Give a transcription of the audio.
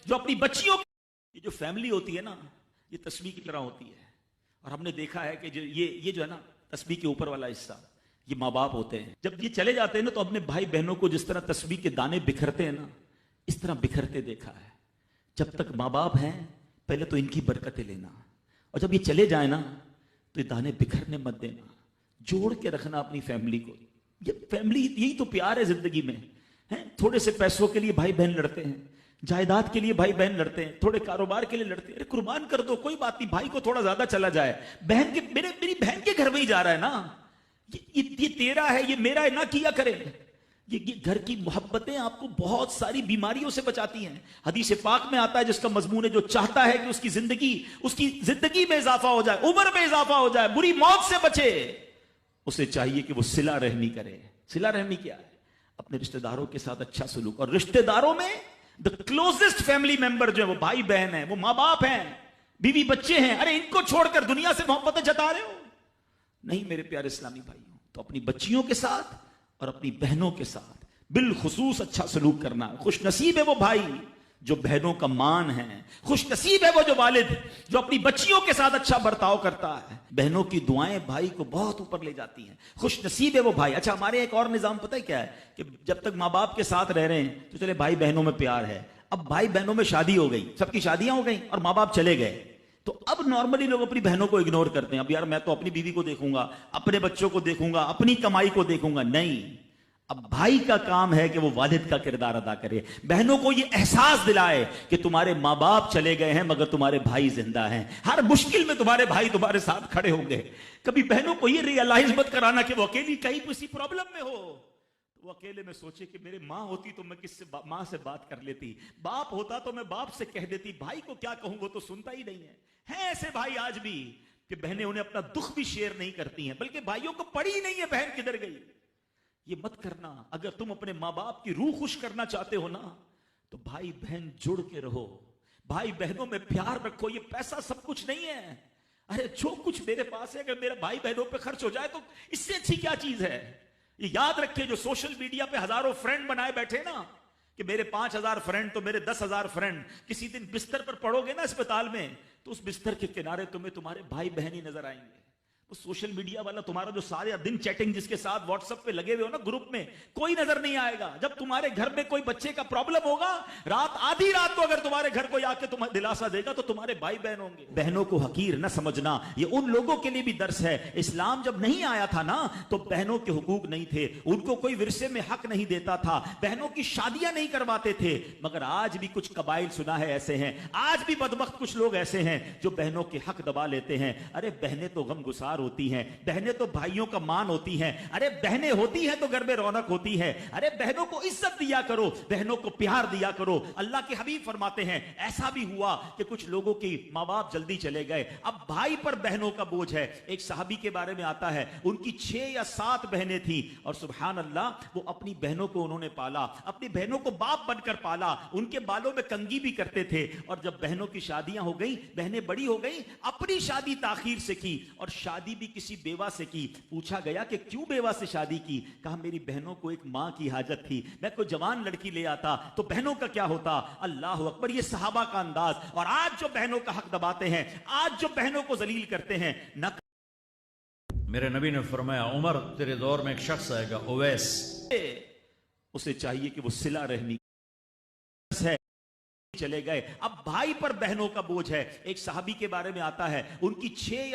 जो अपनी बच्चियों, ये जो फैमिली होती है ना, ये तस्बीह की तरह होती है। और हमने देखा है कि ये जो है ना तस्बीह के ऊपर वाला हिस्सा, ये माँ बाप होते हैं। जब ये चले जाते हैं ना, तो अपने भाई बहनों को जिस तरह तस्बीह के दाने बिखरते हैं ना, इस तरह बिखरते देखा है। जब तक माँ बाप हैं, पहले तो इनकी बरकतें लेना, और जब ये चले जाए ना, तो ये दाने बिखरने मत देना, जोड़ के रखना अपनी फैमिली को। ये फैमिली, यही तो प्यार है जिंदगी में, है? थोड़े से पैसों के लिए भाई बहन लड़ते हैं, जायदाद के लिए भाई बहन लड़ते हैं, थोड़े कारोबार के लिए लड़ते हैं। अरे कुर्बान कर दो, कोई बात नहीं, भाई को थोड़ा ज्यादा चला जाए, बहन के, मेरी बहन के घर में ही जा रहा है ना, ये तेरा है, ये मेरा है ना, किया करे। ये घर की मोहब्बतें आपको बहुत सारी बीमारियों से बचाती हैं। हदीस पाक में आता है, जिसका मजमून है, जो चाहता है कि उसकी जिंदगी में इजाफा हो जाए, उम्र में इजाफा हो जाए, बुरी मौत से बचे, उसे चाहिए कि वो सिला रहमी करे। सिला रहमी क्या है? अपने रिश्तेदारों के साथ अच्छा सलूक। और रिश्तेदारों में द क्लोजेस्ट फैमिली मेंबर जो है, वो भाई बहन है, वो माँ बाप हैं, बीवी बच्चे हैं। अरे इनको छोड़कर दुनिया से मोहब्बतें जता रहे हो? नहीं मेरे प्यारे इस्लामी भाइयों, तो अपनी बच्चियों के साथ और अपनी बहनों के साथ बिलखुसूस अच्छा सलूक करना। खुश नसीब है वो भाई जो बहनों का मान है, खुश नसीब है वो जो वालिद जो अपनी बच्चियों के साथ अच्छा बर्ताव करता है। बहनों की दुआएं भाई को बहुत ऊपर ले जाती हैं। खुश नसीब है वो भाई। अच्छा, हमारे एक और निजाम पता है क्या है, कि जब तक माँ बाप के साथ रह रहे हैं तो चले भाई बहनों में प्यार है। अब भाई बहनों में शादी हो गई, सबकी शादियां हो गई और माँ बाप चले गए, तो अब नॉर्मली लोग अपनी बहनों को इग्नोर करते हैं। अब यार मैं तो अपनी बीवी को देखूंगा, अपने बच्चों को देखूंगा, अपनी कमाई को देखूंगा। नहीं, अब भाई का काम है कि वो वालिद का किरदार अदा करे, बहनों को ये एहसास दिलाए कि तुम्हारे माँ बाप चले गए हैं मगर तुम्हारे भाई जिंदा हैं, हर मुश्किल में तुम्हारे भाई तुम्हारे साथ खड़े होंगे। कभी बहनों को ये रियलाइज मत कराना कि वो अकेली कहीं किसी प्रॉब्लम में हो, वो अकेले में सोचे कि मेरे माँ होती तो मैं किससे माँ से बात कर लेती, बाप होता तो मैं बाप से कह देती, भाई को क्या कहूं, वो तो सुनता ही नहीं है ऐसे भाई आज भी कि बहनें उन्हें अपना दुख भी शेयर नहीं करती हैं, बल्कि भाइयों को पड़ी ही नहीं है बहन किधर गई। ये मत करना। अगर तुम अपने माँ बाप की रूह खुश करना चाहते हो ना, तो भाई बहन जुड़ के रहो, भाई बहनों में प्यार रखो। ये पैसा सब कुछ नहीं है। अरे जो कुछ मेरे पास है, अगर मेरा भाई बहनों पे खर्च हो जाए तो इससे अच्छी क्या चीज है। ये याद रखे, जो सोशल मीडिया पे हजारों फ्रेंड बनाए बैठे ना, कि मेरे 5,000 फ्रेंड तो मेरे 10,000 फ्रेंड, किसी दिन बिस्तर पर पड़ोगे ना अस्पताल में, तो उस बिस्तर के किनारे तुम्हें तुम्हारे भाई बहन ही नजर आएंगे। वो सोशल मीडिया वाला तुम्हारा जो सारे दिन चैटिंग जिसके साथ व्हाट्सएप पे लगे हुए हो ना ग्रुप में, कोई नजर नहीं आएगा। जब तुम्हारे घर में कोई बच्चे का प्रॉब्लम होगा, आधी रात को अगर तुम्हारे घर कोई आके तुम्हें दिलासा देगा, तो तुम्हारे भाई बहन होंगे। बहनों को हकीर न समझना, ये उन लोगों के लिए भी दर्स है। इस्लाम जब नहीं आया था ना, तो बहनों के हुकूक नहीं थे, उनको कोई विरसे में हक नहीं देता था, बहनों की शादियां नहीं करवाते थे। मगर आज भी कुछ कबाइल सुना है ऐसे हैं, आज भी बदबख्त कुछ लोग ऐसे हैं जो बहनों के हक दबा लेते हैं। अरे बहनें तो गम गुसार होती हैं, बहनें तो भाइयों का मान होती हैं। अरे बहनें होती हैं तो घर में रौनक होती है। अरे बहनों को इज्जत दिया करो, बहनों को प्यार दिया करो। अल्लाह के हबीब फरमाते हैं, ऐसा भी हुआ कि कुछ लोगों की माँ बाप जल्दी चले गए, अब भाई पर बहनों का बोझ है। एक सहाबी के बारे में आता है, उनकी 6 या 7 बहनें थी, और सुभान अल्लाह, वो अपनी बहनों को उन्होंने पाला, अपनी बहनों को बाप बनकर पाला, उनके बालों में कंघी भी करते थे। और जब बहनों की शादियां हो गई, बहनें बड़ी हो गई, अपनी शादी ताखीर से की, और शादी भी किसी बेवा से की। पूछा गया कि क्यों बेवा से शादी की? कहा मेरी बहनों को एक मां की हाजत थी, मैं कोई जवान लड़की ले आता तो बहनों का क्या होता। अल्लाह अकबर, ये सहाबा का अंदाज। और आज जो बहनों का हक दबाते हैं, आज जो बहनों को जलील करते हैं, न मेरे नबी ने फरमाया, उमर तेरे दौर में एक शख्स आएगा, उवैस, उसे चाहिए कि वो सिला रहमी है। चले गए, अब भाई पर बहनों का बोझ है। एक सहाबी के बारे में आता है, उनकी 6 या